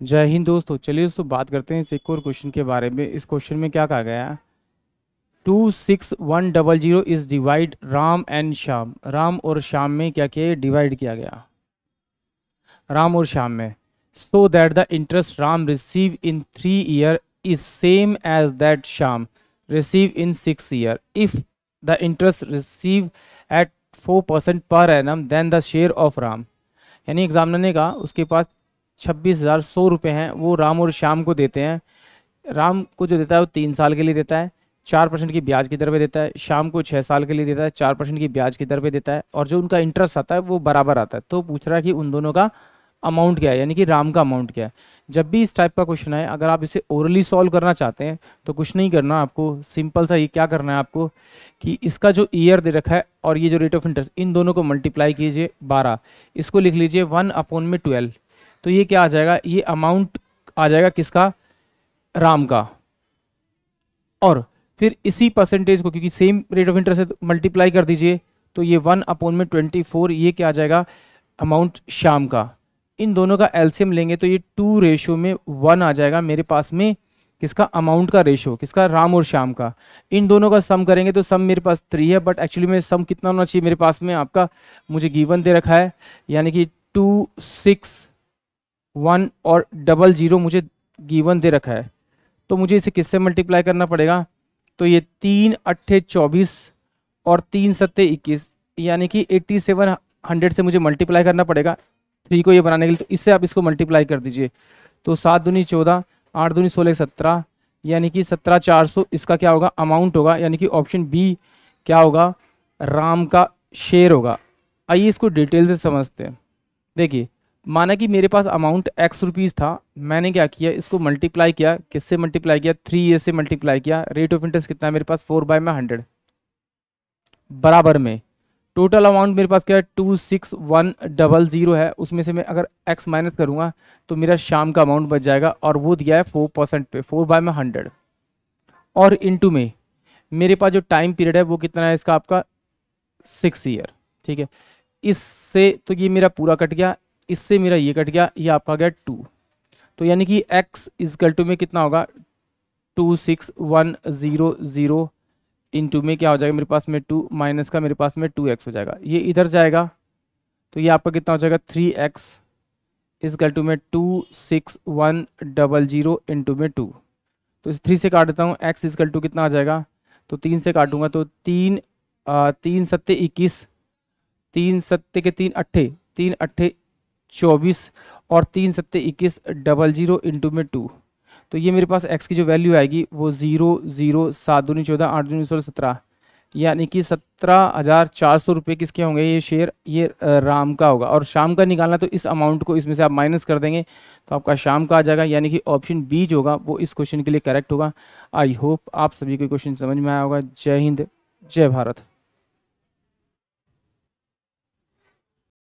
जय हिंद दोस्तों। चलिए दोस्तों बात करते हैं इस एक और क्वेश्चन के बारे में। इस क्वेश्चन में क्या कहा गया है, 26100 is divide Ram and Shyam. Ram और श्याम में क्या किया, डिवाइड किया गया राम और श्याम में। So that the interest Ram receive in 3 year is same as that Shyam receive in 6 year. If the interest receive at 4% per annum then the share of Ram. यानी एग्जामिनर ने कहा उसके पास 26,100 रुपये हैं, वो राम और श्याम को देते हैं। राम को जो देता है वो 3 साल के लिए देता है, 4% की ब्याज की दर पे देता है। श्याम को 6 साल के लिए देता है, 4% की ब्याज की दर पे देता है। और जो उनका इंटरेस्ट आता है वो बराबर आता है। तो पूछ रहा है कि उन दोनों का अमाउंट क्या है, यानी कि राम का अमाउंट क्या है। जब भी इस टाइप का क्वेश्चन है, अगर आप इसे ओरली सॉल्व करना चाहते हैं तो कुछ नहीं करना आपको, सिंपल सा ये क्या करना है आपको कि इसका जो ईयर दे रखा है और ये जो रेट ऑफ इंटरेस्ट, इन दोनों को मल्टीप्लाई कीजिए 12। इसको लिख लीजिए 1/12। तो ये क्या आ जाएगा, ये अमाउंट आ जाएगा किसका, राम का। और फिर इसी परसेंटेज को, क्योंकि सेम रेट ऑफ इंटरेस्ट है, मल्टीप्लाई कर दीजिए। तो ये 1/24, ये क्या आ जाएगा, अमाउंट श्याम का। इन दोनों का एलसीएम लेंगे तो ये 2:1 आ जाएगा मेरे पास में, किसका, अमाउंट का रेशो, किसका, राम और श्याम का। इन दोनों का सम करेंगे तो सम मेरे पास 3 है, बट एक्चुअली में सम कितना होना चाहिए मेरे पास में, आपका मुझे गिवन दे रखा है, यानी कि 261 और 00 मुझे गिवन दे रखा है। तो मुझे इसे किससे मल्टीप्लाई करना पड़ेगा, तो ये 3 अट्ठे 24 और 3 सत्ते 21, यानी कि 8700 से मुझे मल्टीप्लाई करना पड़ेगा 3 को ये बनाने के लिए। तो इससे आप इसको मल्टीप्लाई कर दीजिए। तो 7 दूनी 14, 8 दूनी 16, 17, यानी कि 17,400 इसका क्या होगा, अमाउंट होगा। यानी कि ऑप्शन बी क्या होगा, राम का शेयर होगा। आइए इसको डिटेल से समझते हैं। देखिए, माना कि मेरे पास अमाउंट x रुपीज़ था, मैंने क्या किया, इसको मल्टीप्लाई किया, किससे मल्टीप्लाई किया, 3 ईयर से मल्टीप्लाई किया। रेट ऑफ इंटरेस्ट कितना है मेरे पास, 4/100 बराबर में। टोटल अमाउंट मेरे पास क्या है, 26100 है। उसमें से मैं अगर x माइनस करूँगा तो मेरा शाम का अमाउंट बच जाएगा, और वो दिया है 4% पे, 4/100। और इनटू में मेरे पास जो टाइम पीरियड है वो कितना है इसका, आपका 6 ईयर। ठीक है, इससे तो ये मेरा पूरा कट गया, इससे मेरा ये कट गया, ये आपका गया 2। तो यानी कि x इजकल टू में कितना होगा, 26100 इंटू में क्या हो जाएगा मेरे पास में 2 माइनस का मेरे पास में 2x हो जाएगा। ये इधर जाएगा तो ये आपका कितना हो जाएगा, 3x इजकल टू में 26100 इंटू में 2। तो इस 3 से काट देता हूँ, x इजकल टू कितना आ जाएगा, तो 3 से काटूंगा तो 3 सत्ते 21, 3 सत्ते के 3 अट्ठे, 3 अट्ठे 24 और 3 सत्ते 21, 00 इंटू में 2। तो ये मेरे पास x की जो वैल्यू आएगी वो 0, 7 दूनी 14, 8 दूनी 16, 17, यानी कि 17,400 रुपये किसके होंगे, ये शेयर, ये राम का होगा। और शाम का निकालना तो इस अमाउंट को इसमें से आप माइनस कर देंगे तो आपका शाम का आ जाएगा। यानी कि ऑप्शन बी जो होगा वो इस क्वेश्चन के लिए करेक्ट होगा। आई होप आप सभी को क्वेश्चन समझ में आया होगा। जय हिंद, जय भारत।